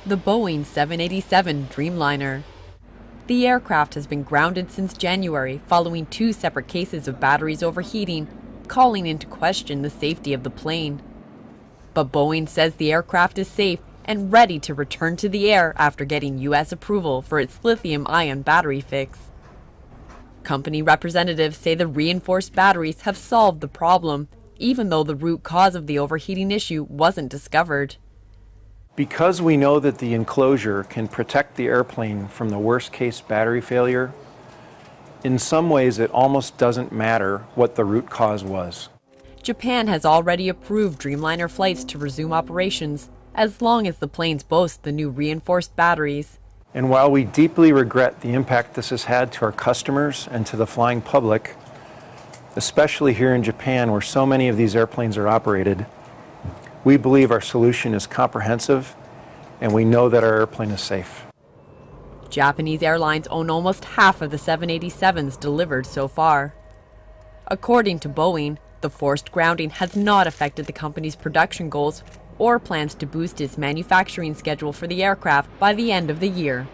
The Boeing 787 Dreamliner. The aircraft has been grounded since January following two separate cases of batteries overheating, calling into question the safety of the plane. But Boeing says the aircraft is safe and ready to return to the air after getting U.S. approval for its lithium-ion battery fix. Company representatives say the reinforced batteries have solved the problem, even though the root cause of the overheating issue wasn't discovered. Because we know that the enclosure can protect the airplane from the worst-case battery failure, in some ways it almost doesn't matter what the root cause was. Japan has already approved Dreamliner flights to resume operations as long as the planes boast the new reinforced batteries. And while we deeply regret the impact this has had to our customers and to the flying public, especially here in Japan where so many of these airplanes are operated, we believe our solution is comprehensive and we know that our airplane is safe. Japanese airlines own almost half of the 787s delivered so far. According to Boeing, the forced grounding has not affected the company's production goals or plans to boost its manufacturing schedule for the aircraft by the end of the year.